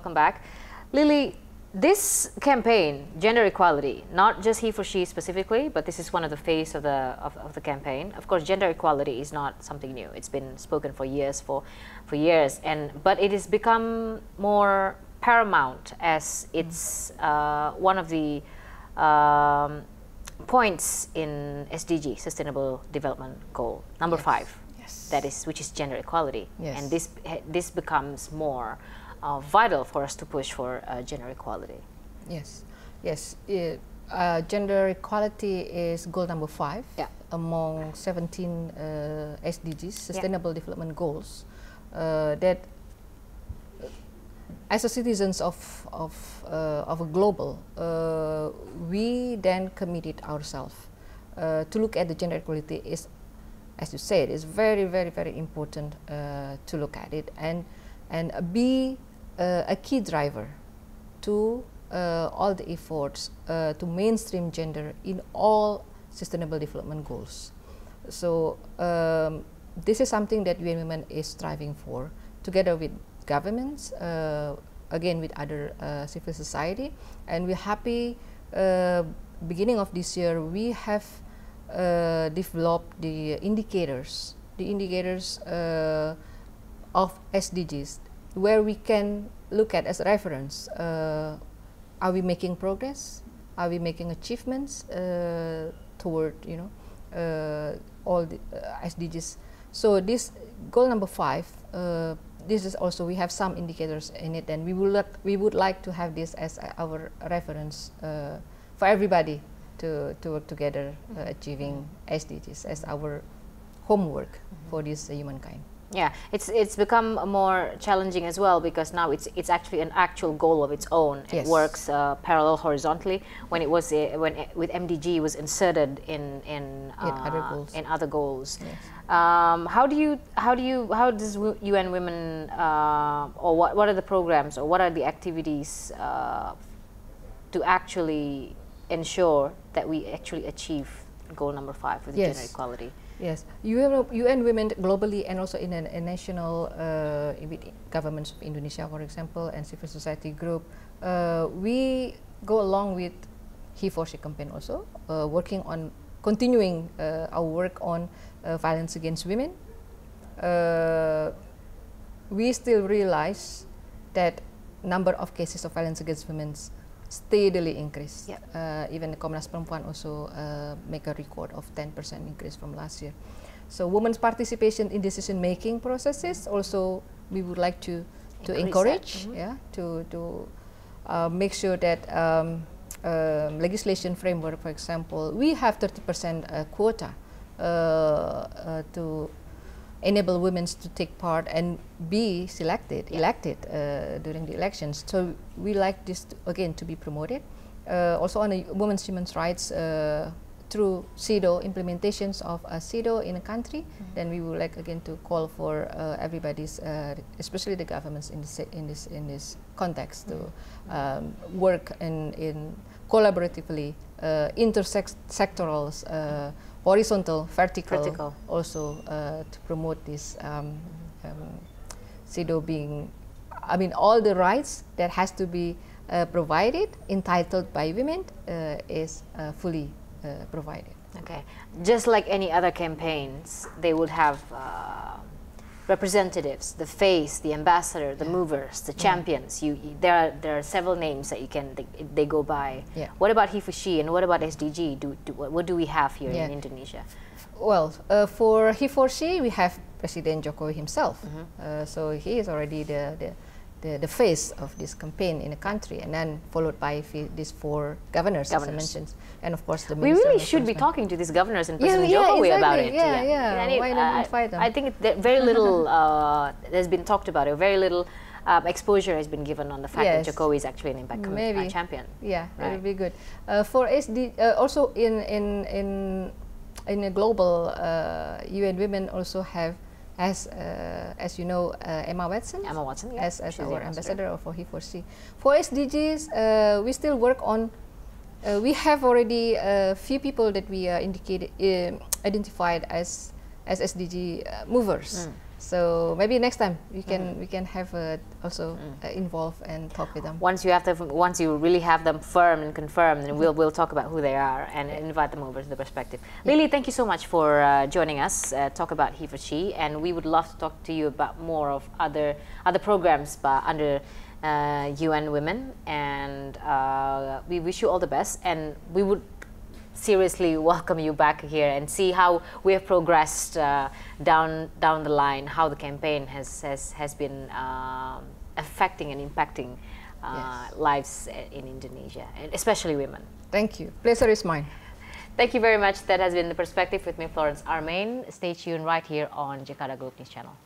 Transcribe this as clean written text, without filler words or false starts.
welcome back. Lily, this campaign, gender equality, not just he for she specifically, but this is one of the face of the campaign. Of course, gender equality is not something new. It's been spoken for years, but it has become more paramount as it's one of the points in SDG, Sustainable Development Goal number 5. Yes. That is, which is gender equality. Yes. And this becomes more vital for us to push for gender equality. Yes, yes. Gender equality is goal number 5 among 17 SDGs, Sustainable Development Goals. That as a citizens of a global, we then committed ourselves to look at the gender equality. Is, as you said, is very, very, very important to look at it and be a key driver to all the efforts to mainstream gender in all Sustainable Development Goals. So this is something that UN Women is striving for, together with governments, again with other civil society, and we're happy. Beginning of this year, we have developed the indicators of SDGs, where we can look at as a reference. Are we making progress? Are we making achievements toward all the SDGs? So this goal number 5. This is also, we have some indicators in it, and we would like to have this as our reference for everybody to work together, achieving SDGs as our homework for this humankind. Yeah, it's become more challenging as well, because now it's actually an actual goal of its own. It works parallel horizontally. When it was with MDG was inserted in other goals. Yes. How does UN Women or what are the programs or what are the activities to actually ensure that we actually achieve goal number 5 with gender equality? Yes, UN Women globally and also in a national with governments of Indonesia, for example, and civil society group, we go along with He for She campaign also, working on continuing our work on violence against women. We still realize that number of cases of violence against women steadily increase. Even the Komnas Perempuan also make a record of 10% increase from last year. So women's participation in decision-making processes also we would like to encourage, to make sure that legislation framework, for example, we have 30% quota to enable women to take part and be elected during the elections. So we like this again to be promoted. Also on the women's human rights through CEDAW, implementations of CEDAW in a country, then we would like again to call for everybody's, especially the governments in this context, to work in collaboratively, intersectoral, horizontal, vertical. Also to promote this CEDAW being, I mean, all the rights that has to be provided, entitled by women, is fully provided. Okay, just like any other campaigns, they would have representatives, the face, the ambassador, the movers, the champions. There are several names that they go by. What about He for She and what about SDG? What do we have here in Indonesia? Well, for He for She, we have President Jokowi himself. So he is already the face of this campaign in the country, and then followed by these 4 governors, as I mentioned, and of course the we really should be talking to these governors and President Jokowi about it. Why not invite them? I think very little has been talked about it. Very little exposure has been given on the fact that Jokowi is actually an impact champion. Yeah, that would be good. For SD, also in a global, UN Women also have, as you know, Emma Watson, as our ambassador for He for She. For SDGs, we still work on. We have already a few people that we identified as SDG movers. So maybe next time we can have also involve and talk with them. Once you really have them firm and confirmed, then we'll talk about who they are and invite them over to the perspective. Lily, thank you so much for joining us. Talk about he for she, and we would love to talk to you about more of other programs under UN Women, and we wish you all the best, and we would seriously welcome you back here and see how we have progressed down the line, how the campaign has been affecting and impacting lives in Indonesia, and especially women. Thank you. Pleasure is mine. Thank you very much. That has been The Perspective with me, Florence Armain. Stay tuned right here on Jakarta Globe News Channel.